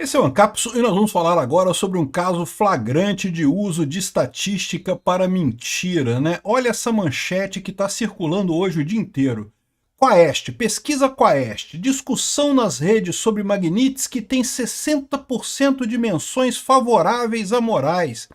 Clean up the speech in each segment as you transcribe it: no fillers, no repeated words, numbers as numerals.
Esse é o Ancapso e nós vamos falar agora sobre um caso flagrante de uso de estatística para mentira, né? Olha essa manchete que está circulando hoje o dia inteiro. Quaest, pesquisa Quaest, discussão nas redes sobre Magnitsky tem 60% de menções favoráveis a Moraes.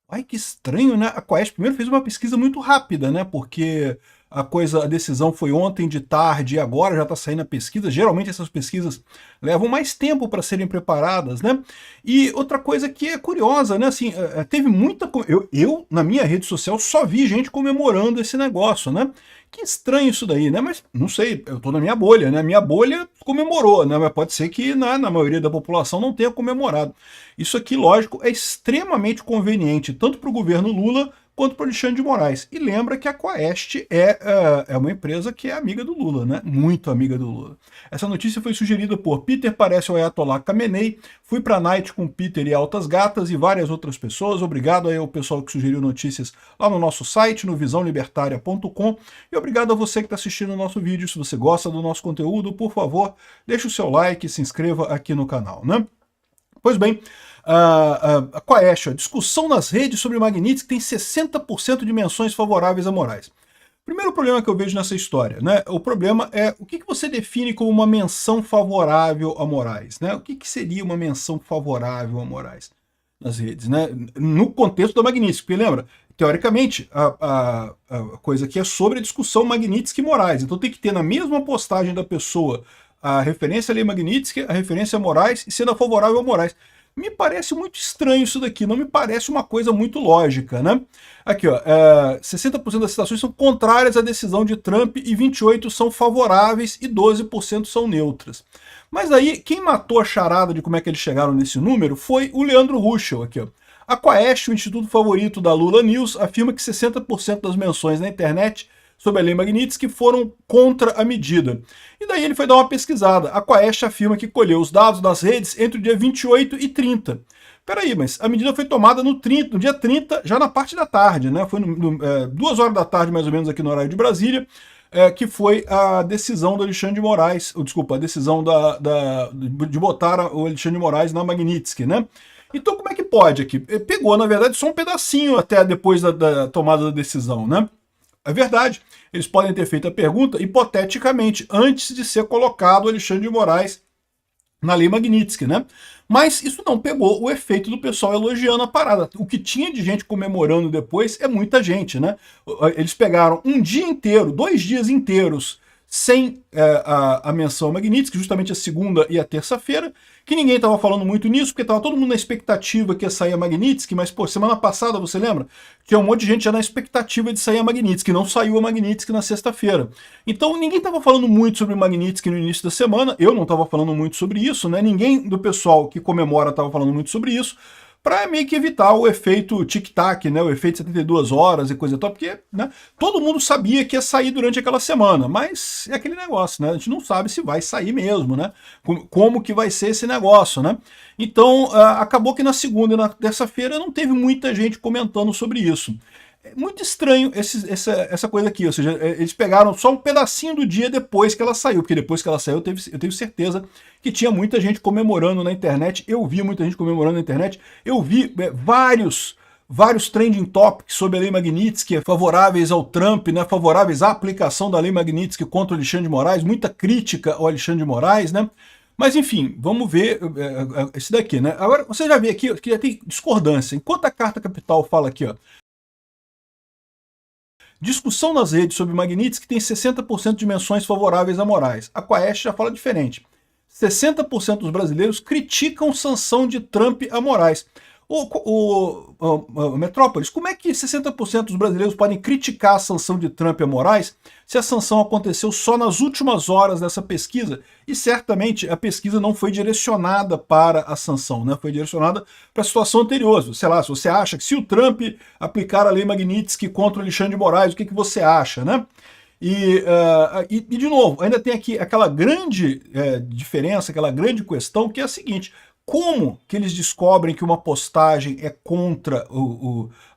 Ai, que estranho, né? A Quaest primeiro fez uma pesquisa muito rápida, né? Porque a decisão foi ontem de tarde e agora já está saindo a pesquisa. Geralmente essas pesquisas levam mais tempo para serem preparadas, né? E outra coisa que é curiosa, né? Assim, teve muita... Eu, na minha rede social, só vi gente comemorando esse negócio, né? Que estranho isso daí, né? Mas não sei, eu tô na minha bolha, né? Minha bolha comemorou, né? Mas pode ser que na maioria da população não tenha comemorado. Isso aqui, lógico, é extremamente conveniente, tanto para o governo Lula quanto para o Alexandre de Moraes. E lembra que a Quaest é uma empresa que é amiga do Lula, né? Muito amiga do Lula. Essa notícia foi sugerida por Peter Parece o Ayatollah Khamenei, fui para a Night com Peter e Altas Gatas e várias outras pessoas. Obrigado aí ao pessoal que sugeriu notícias lá no nosso site, no visãolibertaria.com. E obrigado a você que está assistindo o nosso vídeo. Se você gosta do nosso conteúdo, por favor, deixe o seu like e se inscreva aqui no canal, né? Pois bem, a Quaest, a discussão nas redes sobre Magnitsky tem 60% de menções favoráveis a Moraes. Primeiro problema que eu vejo nessa história, né? O problema é o que você define como uma menção favorável a Moraes, né? O que seria uma menção favorável a Moraes nas redes, né? No contexto da Magnitsky, porque lembra? Teoricamente, a coisa aqui é sobre a discussão Magnitsky e Moraes, então tem que ter na mesma postagem da pessoa a referência a Lei Magnitsky, a referência a Moraes e sendo favorável a Moraes. Me parece muito estranho isso daqui, não me parece uma coisa muito lógica, né? Aqui, ó, 60% das citações são contrárias à decisão de Trump e 28% são favoráveis e 12% são neutras. Mas aí, quem matou a charada de como é que eles chegaram nesse número foi o Leandro Ruschel, aqui, ó. A Quaest, o instituto favorito da Lula News, afirma que 60% das menções na internet sobre a Lei Magnitsky foram contra a medida. E daí ele foi dar uma pesquisada. A Quaest afirma que colheu os dados das redes entre o dia 28 e 30. Peraí, mas a medida foi tomada no dia 30, já na parte da tarde, né? Foi 2 horas da tarde, mais ou menos, aqui no horário de Brasília, que foi a decisão do Alexandre de Moraes, desculpa, a decisão de botar o Alexandre de Moraes na Magnitsky, né? Então como é que pode aqui? Pegou, na verdade, só um pedacinho até depois da tomada da decisão, né? É verdade, eles podem ter feito a pergunta hipoteticamente, antes de ser colocado o Alexandre de Moraes na Lei Magnitsky, né? Mas isso não pegou o efeito do pessoal elogiando a parada. O que tinha de gente comemorando depois é muita gente, né? Eles pegaram um dia inteiro, 2 dias inteiros, sem a menção Magnitsky, justamente a segunda e a terça-feira, que ninguém estava falando muito nisso, porque estava todo mundo na expectativa que ia sair a Magnitsky, mas, pô, semana passada, você lembra? Tinha um monte de gente já na expectativa de sair a Magnitsky, não saiu a Magnitsky na sexta-feira. Então, ninguém estava falando muito sobre Magnitsky no início da semana, eu não estava falando muito sobre isso, né? Ninguém do pessoal que comemora estava falando muito sobre isso, para meio que evitar o efeito tic-tac, né, o efeito 72 horas e coisa e tal, porque, né, todo mundo sabia que ia sair durante aquela semana, mas é aquele negócio, né, a gente não sabe se vai sair mesmo, né, como que vai ser esse negócio, né. Então, acabou que na segunda e na terça-feira não teve muita gente comentando sobre isso. É muito estranho essa coisa aqui, ou seja, eles pegaram só um pedacinho do dia depois que ela saiu, porque depois que ela saiu eu tenho certeza que tinha muita gente comemorando na internet, eu vi muita gente comemorando na internet, eu vi vários trending topics sobre a Lei Magnitsky, favoráveis ao Trump, né, favoráveis à aplicação da Lei Magnitsky contra o Alexandre de Moraes, muita crítica ao Alexandre de Moraes, né? Mas enfim, vamos ver esse daqui, né? Agora, você já vê aqui que já tem discordância. Enquanto a Carta Capital fala aqui, ó, discussão nas redes sobre Magnitsky tem 60% de menções favoráveis a Moraes. A Quaest já fala diferente. 60% dos brasileiros criticam sanção de Trump a Moraes. Metrópolis, como é que 60% dos brasileiros podem criticar a sanção de Trump a Moraes se a sanção aconteceu só nas últimas horas dessa pesquisa? E certamente a pesquisa não foi direcionada para a sanção, né? Foi direcionada para a situação anterior. Sei lá, se você acha que se o Trump aplicar a Lei Magnitsky contra o Alexandre de Moraes, o que você acha, né? E de novo, ainda tem aqui aquela grande diferença, aquela grande questão, que é a seguinte: Como que eles descobrem que uma postagem é contra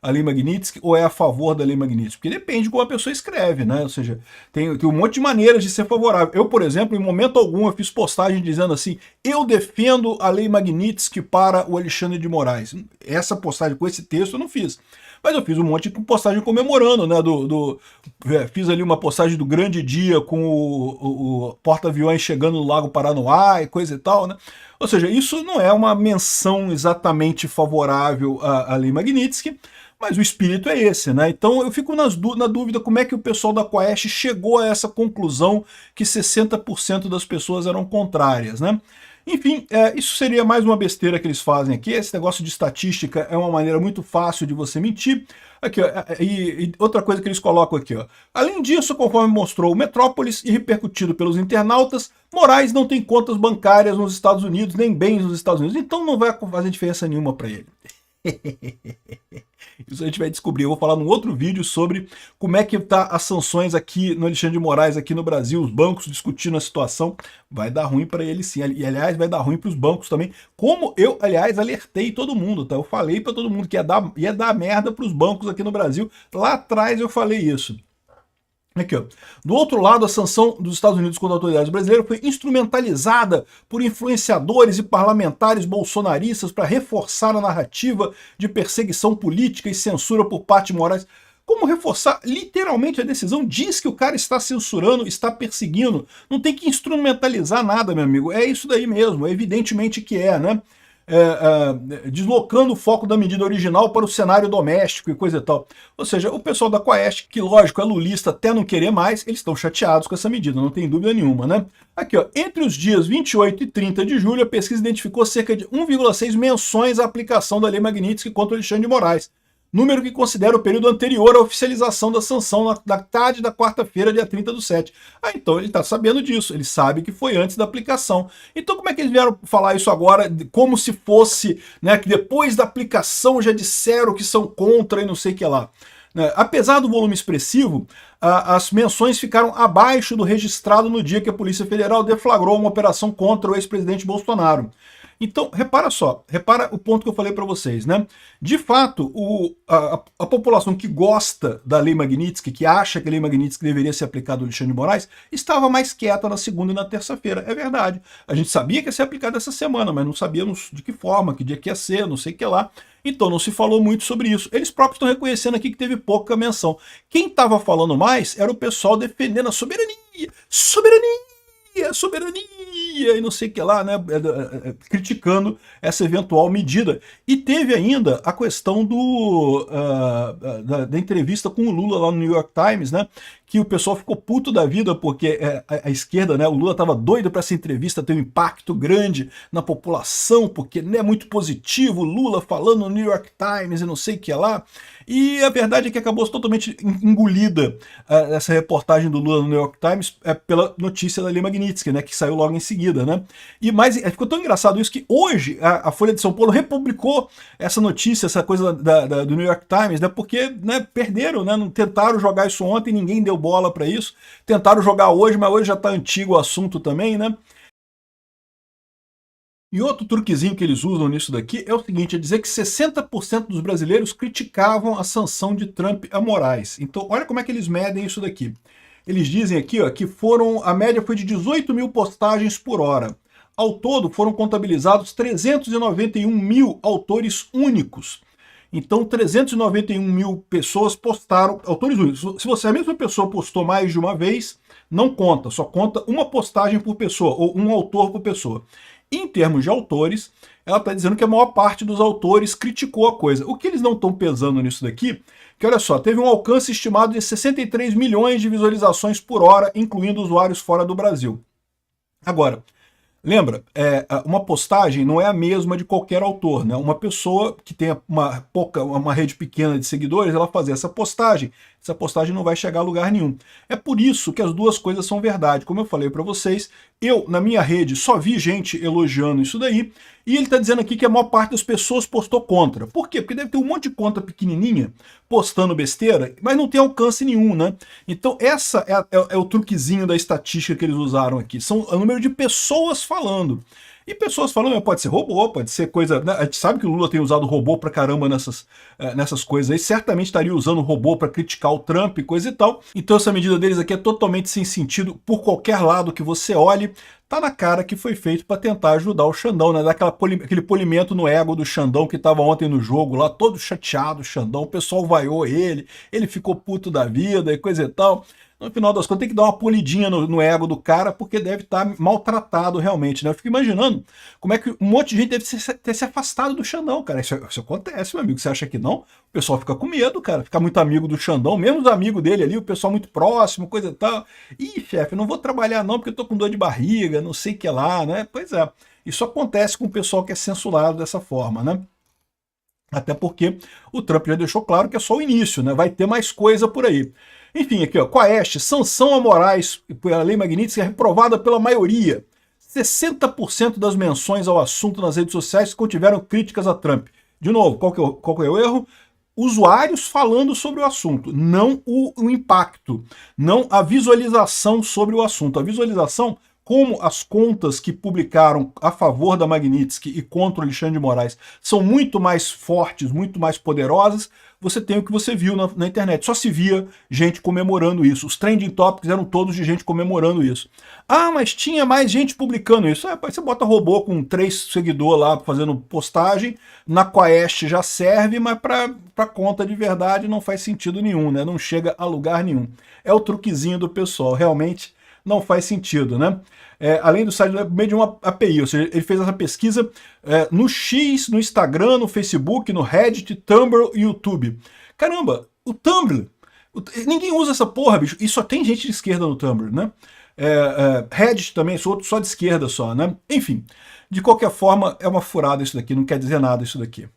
a lei Magnitsky ou é a favor da lei Magnitsky? Porque depende de como a pessoa escreve, né? Ou seja, tem um monte de maneiras de ser favorável. Eu, por exemplo, em momento algum, eu fiz postagem dizendo assim, eu defendo a lei Magnitsky para o Alexandre de Moraes. Essa postagem com esse texto eu não fiz. Mas eu fiz um monte de postagem comemorando, né? Fiz ali uma postagem do grande dia com o porta-aviões chegando no Lago Paranoá e coisa e tal, né? Ou seja, isso não é uma menção exatamente favorável à lei Magnitsky, mas o espírito é esse, né? Então eu fico na dúvida como é que o pessoal da Quaest chegou a essa conclusão que 60% das pessoas eram contrárias, né? Enfim, isso seria mais uma besteira que eles fazem aqui. Esse negócio de estatística é uma maneira muito fácil de você mentir. Aqui, ó, e outra coisa que eles colocam aqui, ó. Além disso, conforme mostrou o Metrópolis e repercutido pelos internautas, Moraes não tem contas bancárias nos Estados Unidos, nem bens nos Estados Unidos, então não vai fazer diferença nenhuma para ele. Isso a gente vai descobrir. Eu vou falar num outro vídeo sobre como é que tá as sanções aqui no Alexandre de Moraes, aqui no Brasil, os bancos discutindo a situação. Vai dar ruim para ele sim. E, aliás, vai dar ruim para os bancos também. Como eu, aliás, alertei todo mundo, tá? Eu falei para todo mundo que ia dar merda para os bancos aqui no Brasil. Lá atrás eu falei isso. Aqui, ó. Do outro lado, a sanção dos Estados Unidos contra autoridades brasileiras foi instrumentalizada por influenciadores e parlamentares bolsonaristas para reforçar a narrativa de perseguição política e censura por parte de Moraes. Como reforçar? Literalmente a decisão diz que o cara está censurando, está perseguindo. Não tem que instrumentalizar nada, meu amigo. É isso daí mesmo, evidentemente que é, né? Deslocando o foco da medida original para o cenário doméstico e coisa e tal. Ou seja, o pessoal da Quaest, que lógico é lulista até não querer mais, eles estão chateados com essa medida, não tem dúvida nenhuma, né? Aqui, ó, entre os dias 28 e 30 de julho, a pesquisa identificou cerca de 1,6 menções à aplicação da lei Magnitsky contra o Alexandre de Moraes, número que considera o período anterior à oficialização da sanção na tarde da quarta-feira, dia 30/7. Ah, então ele está sabendo disso, ele sabe que foi antes da aplicação. Então como é que eles vieram falar isso agora, como se fosse, né, que depois da aplicação já disseram que são contra e não sei o que lá. Apesar do volume expressivo, as menções ficaram abaixo do registrado no dia que a Polícia Federal deflagrou uma operação contra o ex-presidente Bolsonaro. Então, repara só, repara o ponto que eu falei para vocês, né? De fato, a população que gosta da lei Magnitsky, que acha que a lei Magnitsky deveria ser aplicada ao Alexandre de Moraes, estava mais quieta na segunda e na terça-feira. É verdade. A gente sabia que ia ser aplicada essa semana, mas não sabíamos de que forma, que dia que ia ser, não sei o que lá. Então não se falou muito sobre isso. Eles próprios estão reconhecendo aqui que teve pouca menção. Quem estava falando mais era o pessoal defendendo a soberania. Soberania e não sei o que lá, né, criticando essa eventual medida. E teve ainda a questão da entrevista com o Lula lá no New York Times, né, que o pessoal ficou puto da vida porque a esquerda, né, o Lula estava doido para essa entrevista ter um impacto grande na população, porque não é muito positivo, o Lula falando no New York Times e não sei o que lá. E a verdade é que acabou totalmente engolida essa reportagem do Lula no New York Times pela notícia da lei Magnitsky, né, que saiu logo em seguida, né? E mais ficou tão engraçado isso que hoje a Folha de São Paulo republicou essa notícia, essa coisa do New York Times, né? Porque, né, perderam, né? Não tentaram jogar isso ontem, ninguém deu bola para isso. Tentaram jogar hoje, mas hoje já está antigo o assunto também, né? E outro truquezinho que eles usam nisso daqui é o seguinte, é dizer que 60% dos brasileiros criticavam a sanção de Trump a Moraes. Então, olha como é que eles medem isso daqui. Eles dizem aqui, ó, que a média foi de 18 mil postagens por hora. Ao todo, foram contabilizados 391 mil autores únicos. Então, 391 mil pessoas postaram, autores únicos. Se você, a mesma pessoa postou mais de uma vez, não conta, só conta uma postagem por pessoa, ou um autor por pessoa. Em termos de autores, ela está dizendo que a maior parte dos autores criticou a coisa. O que eles não estão pesando nisso daqui, que olha só, teve um alcance estimado de 63 milhões de visualizações por hora, incluindo usuários fora do Brasil. Agora, lembra, uma postagem não é a mesma de qualquer autor, né? Uma pessoa que tem uma rede pequena de seguidores, ela fazer essa postagem não vai chegar a lugar nenhum. É por isso que as duas coisas são verdade. Como eu falei para vocês, eu, na minha rede, só vi gente elogiando isso daí, e ele está dizendo aqui que a maior parte das pessoas postou contra. Por quê? Porque deve ter um monte de conta pequenininha postando besteira, mas não tem alcance nenhum, né? Então essa é o truquezinho da estatística que eles usaram aqui. São o número de pessoas falando. E pessoas falando, pode ser robô, pode ser coisa... Né? A gente sabe que o Lula tem usado robô pra caramba nessas coisas aí, certamente estaria usando robô pra criticar o Trump e coisa e tal. Então essa medida deles aqui é totalmente sem sentido por qualquer lado que você olhe. Tá na cara que foi feito para tentar ajudar o Xandão, né? Dar aquele polimento no ego do Xandão que estava ontem no jogo lá, todo chateado, o Xandão, o pessoal vaiou ele ficou puto da vida e coisa e tal. No final das contas, tem que dar uma polidinha no ego do cara, porque deve estar maltratado realmente, né? Eu fico imaginando como é que um monte de gente deve ter se afastado do Xandão, cara. Isso acontece, meu amigo. Você acha que não? O pessoal fica com medo, cara. Fica muito amigo do Xandão, mesmo os amigos dele ali, o pessoal muito próximo, coisa e tal. Ih, chefe, não vou trabalhar não, porque eu tô com dor de barriga, não sei o que lá, né? Pois é. Isso acontece com o pessoal que é censurado dessa forma, né? Até porque o Trump já deixou claro que é só o início, né? Vai ter mais coisa por aí. Enfim, aqui, ó, Quaest, sanção a Moraes pela Lei Magnitsky é reprovada pela maioria. 60% das menções ao assunto nas redes sociais contiveram críticas a Trump. De novo, qual que é o erro? Usuários falando sobre o assunto, não o impacto, não a visualização sobre o assunto. A visualização, como as contas que publicaram a favor da Magnitsky e contra o Alexandre de Moraes são muito mais fortes, muito mais poderosas, você tem o que você viu na internet. Só se via gente comemorando isso. Os trending topics eram todos de gente comemorando isso. Ah, mas tinha mais gente publicando isso. Você bota robô com 3 seguidores lá fazendo postagem, na Quaest já serve, mas para conta de verdade não faz sentido nenhum, né? Não chega a lugar nenhum. É o truquezinho do pessoal, realmente não faz sentido, né? Além do site, no meio de uma API, ou seja, ele fez essa pesquisa no X, no Instagram, no Facebook, no Reddit, Tumblr e YouTube. Caramba, o Tumblr, ninguém usa essa porra, bicho, e só tem gente de esquerda no Tumblr, né? Reddit também, só de esquerda só, né? Enfim, de qualquer forma, é uma furada isso daqui, não quer dizer nada isso daqui.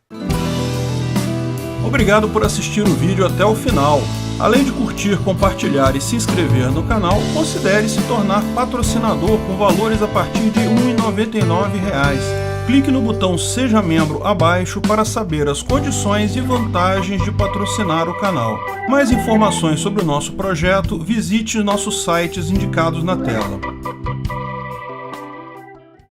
Obrigado por assistir o vídeo até o final. Além de curtir, compartilhar e se inscrever no canal, considere se tornar patrocinador com valores a partir de R$ 1,99. Clique no botão Seja Membro abaixo para saber as condições e vantagens de patrocinar o canal. Mais informações sobre o nosso projeto, visite nossos sites indicados na tela.